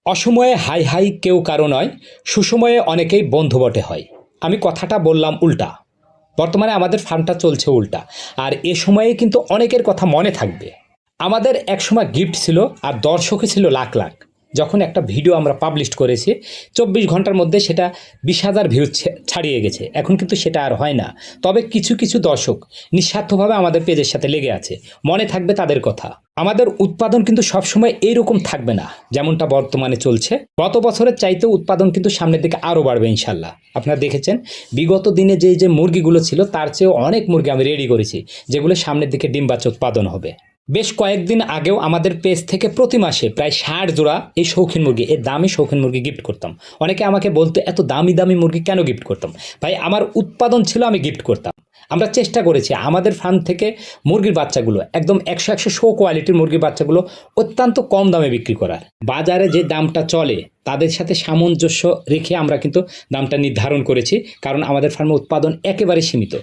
অসময়ে high high কেউ কারো নয়, সুসময়ে অনেকেই বন্ধু বটে হয়। আমি কথাটা বললাম উল্টা। বর্তমানে আমাদের ফার্মটা চলছে উল্টা, আর এ সময়ে কিন্তু অনেকের কথা মনে থাকবে। আমাদের একসময় গিফট ছিল আর দর্শকই ছিল লাখ লাখ। যখন একটা ভিডিও আমরা পাবলিশ করেছি 24 ঘন্টার মধ্যে সেটা 20,000 ভিউ ছাড়িয়ে গেছে। এখন কিন্তু সেটা আর হয় না। তবে কিছু কিছু দর্শক নিঃস্বার্থভাবে আমাদের পেজের সাথে লেগে আছে, মনে থাকবে তাদের কথা। আমাদের উৎপাদন কিন্তু সবসময় এইরকম থাকবে না যেমনটা বর্তমানে চলছে। গত বছরের চাইতে উৎপাদন কিন্তু সামনের দিকে আরও বাড়বে ইনশাল্লাহ। আপনারা দেখেছেন বিগত দিনে যে মুরগিগুলো ছিল তার চেয়েও অনেক মুরগি আমি রেডি করেছি, যেগুলো সামনের দিকে ডিম বাচ্চা উৎপাদন হবে। বেশ কয়েকদিন আগেও আমাদের পেজ থেকে প্রতি মাসে প্রায় 60 জোড়া এই শৌখিন মুরগি, এই দামি শৌখিন মুরগি গিফট করতাম। অনেকে আমাকে বলতো এত দামি দামি মুরগি কেন গিফট করতাম? ভাই, আমার উৎপাদন ছিল, আমি গিফট করতাম। আমরা চেষ্টা করেছি আমাদের ফার্ম থেকে মুরগির বাচ্চাগুলো একদম 100 শো কোয়ালিটির মুরগির বাচ্চাগুলো অত্যন্ত কম দামে বিক্রি করার। বাজারে যে দামটা চলে তাদের সাথে সামঞ্জস্য রেখে আমরা কিন্তু দামটা নির্ধারণ করেছি, কারণ আমাদের ফার্মে উৎপাদন একেবারে সীমিত।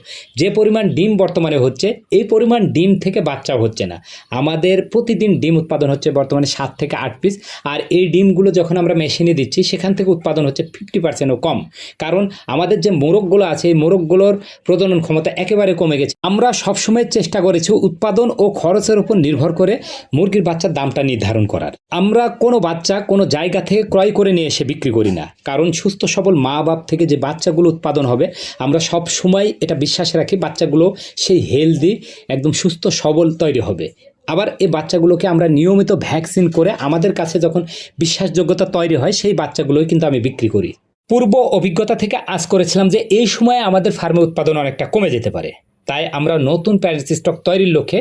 যে পরিমাণ ডিম বর্তমানে হচ্ছে, এই পরিমাণ ডিম থেকে বাচ্চাও হচ্ছে না। আমাদের প্রতিদিন ডিম উৎপাদন হচ্ছে বর্তমানে 7 থেকে 8 পিস, আর এই ডিমগুলো যখন আমরা মেশিনে দিচ্ছি সেখান থেকে উৎপাদন হচ্ছে 50%ও কম। কারণ আমাদের যে মোরগগুলো আছে এই মোরগগুলোর প্রজনন ক্ষমতা একেবারে কমে গেছে। আমরা সবসময় চেষ্টা করেছি উৎপাদন ও খরচের উপর নির্ভর করে মুরগির বাচ্চার দামটা নির্ধারণ করার। আমরা কোনো বাচ্চা কোনো জায়গা থেকে ক্রয় করে নিয়ে এসে বিক্রি করি না, কারণ সুস্থ সবল মা বাপ থেকে যে বাচ্চাগুলো উৎপাদন হবে আমরা সব সময় এটা বিশ্বাস রাখি বাচ্চাগুলো সেই হেলদি একদম সুস্থ সবল তৈরি হবে। আবার এই বাচ্চাগুলোকে আমরা নিয়মিত ভ্যাকসিন করে আমাদের কাছে যখন বিশ্বাসযোগ্যতা তৈরি হয় সেই বাচ্চাগুলোই কিন্তু আমি বিক্রি করি। পূর্ব অভিজ্ঞতা থেকে আজ করেছিলাম যে এই সময়ে আমাদের ফার্মে উৎপাদন অনেকটা কমে যেতে পারে, তাই আমরা নতুন প্যারেন্টস স্টক তৈরির লক্ষ্যে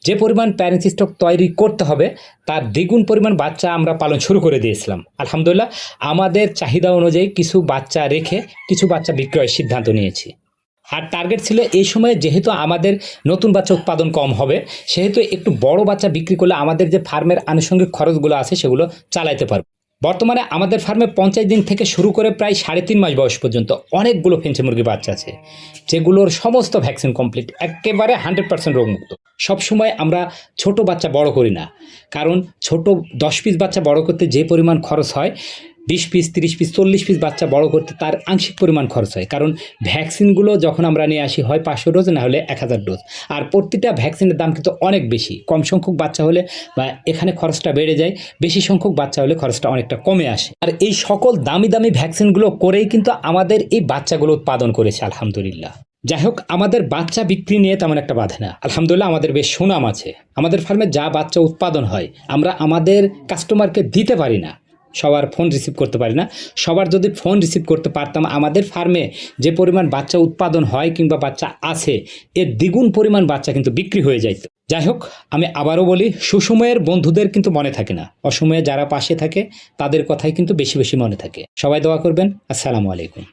যে পরিমাণ প্যারেন্টস স্টক তৈরি করতে হবে তার দ্বিগুণ পরিমাণ বাচ্চা আমরা পালন শুরু করে দিয়েছিলাম। আলহামদুলিল্লাহ, আমাদের চাহিদা অনুযায়ী কিছু বাচ্চা রেখে কিছু বাচ্চা বিক্রয়ের সিদ্ধান্ত নিয়েছি। আর টার্গেট ছিল এই সময়ে যেহেতু আমাদের নতুন বাচ্চা উৎপাদন কম হবে, সেহেতু একটু বড় বাচ্চা বিক্রি করলে আমাদের যে ফার্মের আনুষঙ্গিক খরচগুলো আছে সেগুলো চালাতে পারব। বর্তমানে আমাদের ফার্মে 50 দিন থেকে শুরু করে প্রায় 3.5 মাস বয়স পর্যন্ত অনেকগুলো ফেন্সি মুরগি বাচ্চা আছে, যেগুলোর সমস্ত ভ্যাকসিন কমপ্লিট, একেবারে 100% রোগমুক্ত। সবসময় আমরা ছোট বাচ্চা বড় করি না, কারণ ছোট 10 পিস বাচ্চা বড় করতে যে পরিমাণ খরচ হয় 20 পিস 30 পিস 40 পিস বাচ্চা বড় করতে তার আংশিক পরিমাণ খরচ হয়। কারণ ভ্যাকসিনগুলো যখন আমরা নিয়ে আসি হয় 500 ডোজ, না হলে 1000 ডোজ, আর প্রতিটা ভ্যাকসিনের দাম কিন্তু অনেক বেশি। কম সংখ্যক বাচ্চা হলে বা এখানে খরচটা বেড়ে যায়, বেশি সংখ্যক বাচ্চা হলে খরচটা অনেকটা কমে আসে। আর এই সকল দামি দামি ভ্যাকসিনগুলো করেই কিন্তু আমাদের এই বাচ্চাগুলো উৎপাদন করেছে আলহামদুলিল্লাহ। যাই হোক, আমাদের বাচ্চা বিক্রি নিয়ে তেমন একটা বাধা না, আলহামদুলিল্লাহ আমাদের বেশ সুনাম আছে। আমাদের ফার্মে যা বাচ্চা উৎপাদন হয় আমরা আমাদের কাস্টমারকে দিতে পারি না, সবার ফোন রিসিভ করতে পারি না। সবার যদি ফোন রিসিভ করতে পারতাম, আমাদের ফার্মে যে পরিমাণ বাচ্চা উৎপাদন হয় কিংবা বাচ্চা আছে এর দ্বিগুণ পরিমাণ বাচ্চা কিন্তু বিক্রি হয়ে যাইত। যাই হোক, আমি আবারও বলি, সুসময়ের বন্ধুদের কিন্তু মনে থাকে না, অসময়ে যারা পাশে থাকে তাদের কথাই কিন্তু বেশি বেশি মনে থাকে। সবাই দোয়া করবেন। আসসালামু আলাইকুম।